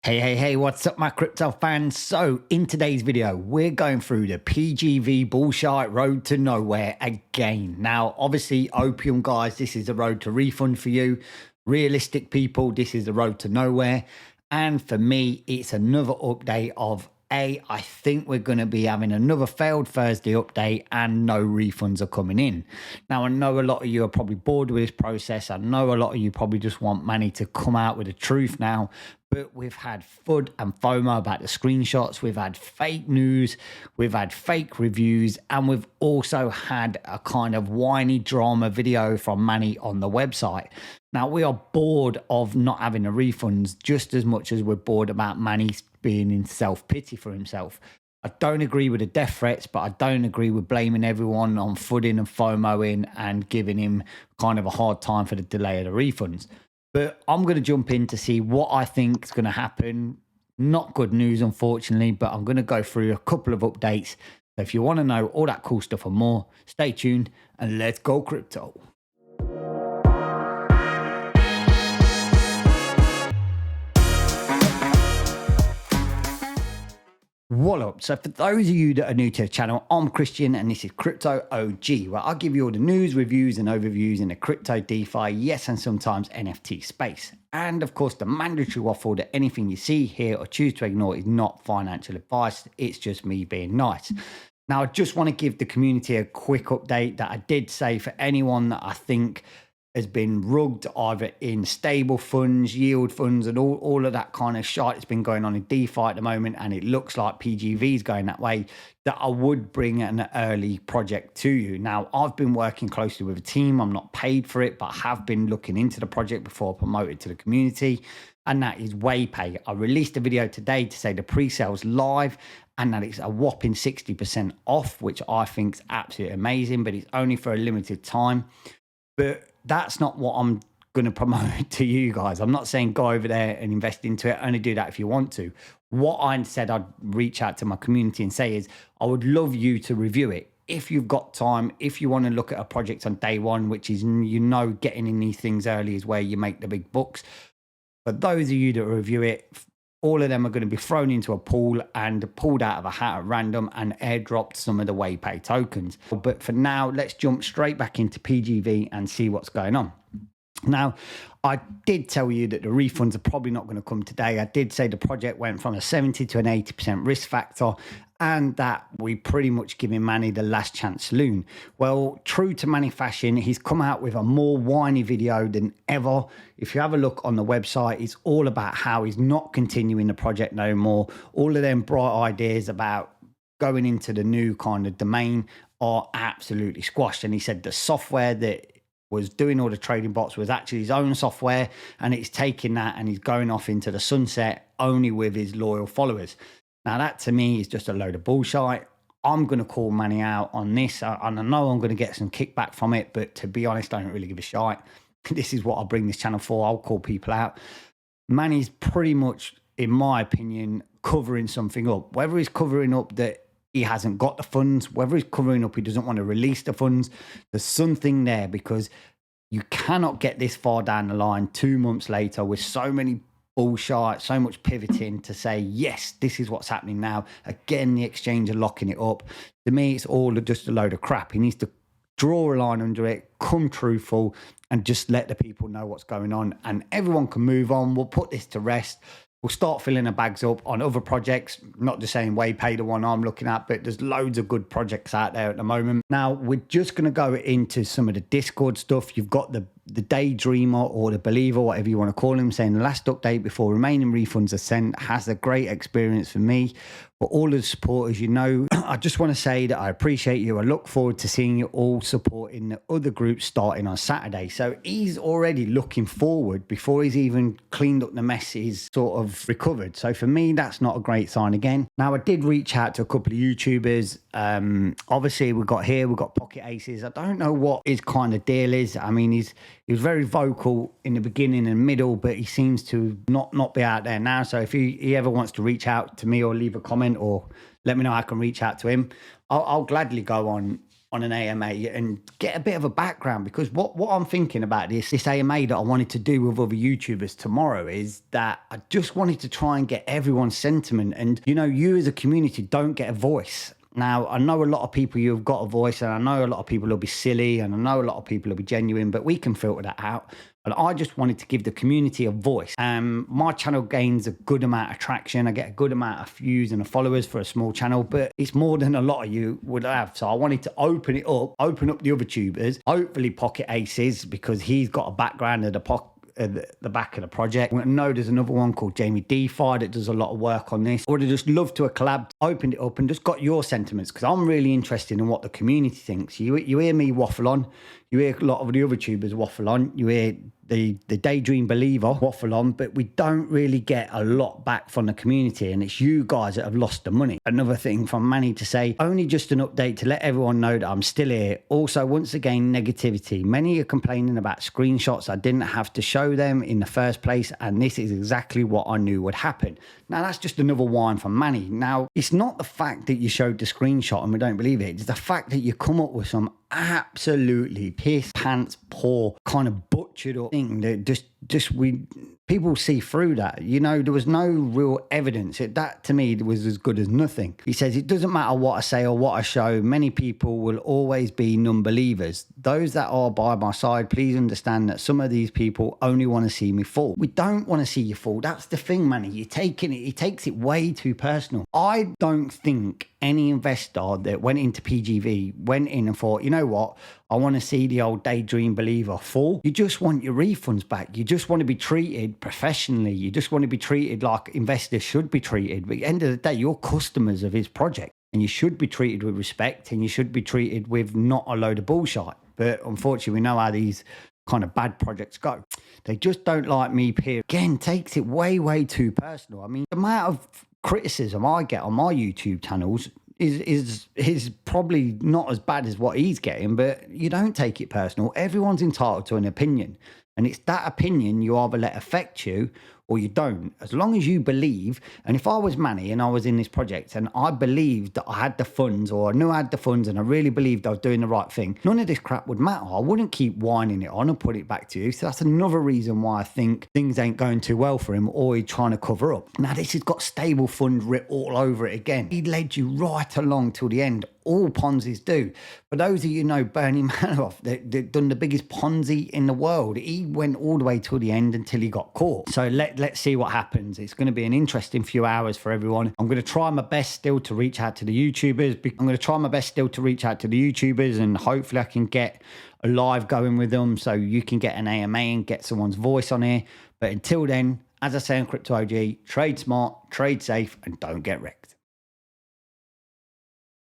Hey, what's up, my crypto fans? So, in today's video, we're going through the PGV bullshit road to nowhere again. Now, obviously, opium guys, this is the road to refund for you. Realistic people, this is the road to nowhere. And for me, it's another update of I think we're going to be having another failed Thursday update and no refunds are coming in. Now, I know a lot of you are probably bored with this process. I know a lot of you probably just want Manni to come out with the truth now. But we've had FUD and FOMO about the screenshots. We've had fake news. We've had fake reviews. And we've also had a kind of whiny drama video from Manni on the website. Now, we are bored of not having the refunds just as much as we're bored about Manni being in self-pity for himself. I don't agree with the death threats, but I don't agree with blaming everyone on FUDing and FOMOing and giving him kind of a hard time for the delay of the refunds. But I'm going to jump in to see what I think is going to happen. Not good news, unfortunately, but I'm going to go through a couple of updates. So if you want to know all that cool stuff and more, stay tuned and let's go crypto. What up? So for those of you that are new to the channel, I'm Christian and this is Crypto OG, where I'll give you all the news, reviews and overviews in the crypto, DeFi, yes, and sometimes NFT space. And of course, the mandatory waffle that anything you see, hear or choose to ignore is not financial advice. It's just me being nice. Now, I just want to give the community a quick update that I did say for anyone that I think has been rugged either in stable funds, yield funds, and all of that kind of shit that's been going on in DeFi at the moment, and it looks like PGV is going that way, that I would bring an early project to you. Now, I've been working closely with a team. I'm not paid for it, but I have been looking into the project before I promote it to the community, and that is WayPay. I released a video today to say the pre-sale's live and that it's a whopping 60% off, which I think is absolutely amazing, but it's only for a limited time. But that's not what I'm going to promote to you guys. I'm not saying go over there and invest into it. Only do that if you want to. What I said I'd reach out to my community and say is I would love you to review it. If you've got time, if you want to look at a project on day one, which is, getting in these things early is where you make the big bucks. For those of you that review it, all of them are going to be thrown into a pool and pulled out of a hat at random and airdropped some of the WayPay tokens. But for now, let's jump straight back into PGV and see what's going on. Now, I did tell you that the refunds are probably not going to come today. I did say the project went from a 70 to an 80% risk factor and that we pretty much giving Manni the last chance saloon. Well, true to Manni fashion, he's come out with a more whiny video than ever. If you have a look on the website, it's all about how he's not continuing the project no more. All of them bright ideas about going into the new kind of domain are absolutely squashed. And he said the software that was doing all the trading bots was actually his own software, and it's taking that and he's going off into the sunset only with his loyal followers. Now, that to me is just a load of bullshit. I'm going to call Manni out on this. And I know I'm going to get some kickback from it, but to be honest, I don't really give a shit. This is what I bring this channel for. I'll call people out. Manni's pretty much, in my opinion, covering something up. Whether he's covering up that he hasn't got the funds, whether he's covering up he doesn't want to release the funds, there's something there, because you cannot get this far down the line 2 months later with so many bullshit, so much pivoting to say, yes, this is what's happening now. Again, the exchange are locking it up. To me, it's all just a load of crap. He needs to draw a line under it, come truthful, and just let the people know what's going on. And everyone can move on. We'll put this to rest. We'll start filling the bags up on other projects, not just saying WayPay, the one I'm looking at, but there's loads of good projects out there at the moment. Now, we're just going to go into some of the Discord stuff. You've got the daydreamer or the believer, whatever you want to call him, saying the last update before remaining refunds are sent has a great experience for me. For all of the supporters, I just want to say that I appreciate you. I look forward to seeing you all supporting the other groups starting on Saturday. So he's already looking forward before he's even cleaned up the mess he's sort of recovered. So for me, that's not a great sign again. Now, I did reach out to a couple of YouTubers. Obviously, we've got Pocket Aces. I don't know what his kind of deal is. I mean, he was very vocal in the beginning and middle, but he seems to not be out there now. So if he ever wants to reach out to me or leave a comment or let me know, I can reach out to him. I'll gladly go on on an AMA and get a bit of a background, because what I'm thinking about this AMA that I wanted to do with other YouTubers tomorrow is that I just wanted to try and get everyone's sentiment. And, you know, you as a community don't get a voice. Now, I know a lot of people, you've got a voice, and I know a lot of people will be silly, and I know a lot of people will be genuine, but we can filter that out. And I just wanted to give the community a voice. My channel gains a good amount of traction. I get a good amount of views and followers for a small channel, but it's more than a lot of you would have. So I wanted to open it up, open up the other tubers, hopefully Pocket Aces, because he's got a background at the back of the project. I know there's another one called Jamie DeFi that does a lot of work on this. I would have just loved to have collabed, opened it up and just got your sentiments, because I'm really interested in what the community thinks. You hear me waffle on, you hear a lot of the other tubers waffle on, you hear the Daydream Believer waffle on, but we don't really get a lot back from the community, and it's you guys that have lost the money. Another thing from Manni to say, only just an update to let everyone know that I'm still here. Also, once again, negativity. Many are complaining about screenshots. I didn't have to show them in the first place, and this is exactly what I knew would happen. Now, that's just another whine from Manni. Now, it's not the fact that you showed the screenshot and we don't believe it. It's the fact that you come up with some absolutely piss pants poor kind of butchered up thing that people see through that. You know, there was no real evidence. That to me was as good as nothing. He says, it doesn't matter what I say or what I show, many people will always be non-believers. Those that are by my side, please understand that some of these people only want to see me fall. We don't want to see you fall. That's the thing, Manni. He takes it way too personal. I don't think any investor that went into PGV went in and thought, you know what, I want to see the old Daydream Believer fall. You just want your refunds back. You just want to be treated professionally. You just want to be treated like investors should be treated. But at the end of the day, you're customers of his project, and you should be treated with respect, and you should be treated with not a load of bullshit. But unfortunately, we know how these kind of bad projects go. They just don't like me, period. Again, takes it way, way too personal. I mean, the amount of criticism I get on my YouTube channels is probably not as bad as what he's getting, but you don't take it personal. Everyone's entitled to an opinion, and it's that opinion you either let affect you or you don't. As long as you believe, and if I was Manni and I was in this project and I believed that I had the funds, or I knew I had the funds and I really believed I was doing the right thing, none of this crap would matter. I wouldn't keep whining it on and put it back to you. So that's another reason why I think things ain't going too well for him, or he's trying to cover up. Now this has got stable fund writ all over it again. He led you right along till the end. All Ponzi's do. For those of you who know Bernie Madoff, that done the biggest Ponzi in the world. He went all the way till the end until he got caught. So let's see what happens. It's going to be an interesting few hours for everyone. I'm going to try my best still to reach out to the YouTubers. And hopefully I can get a live going with them so you can get an AMA and get someone's voice on here. But until then, as I say on Crypto OG, trade smart, trade safe, and don't get wrecked.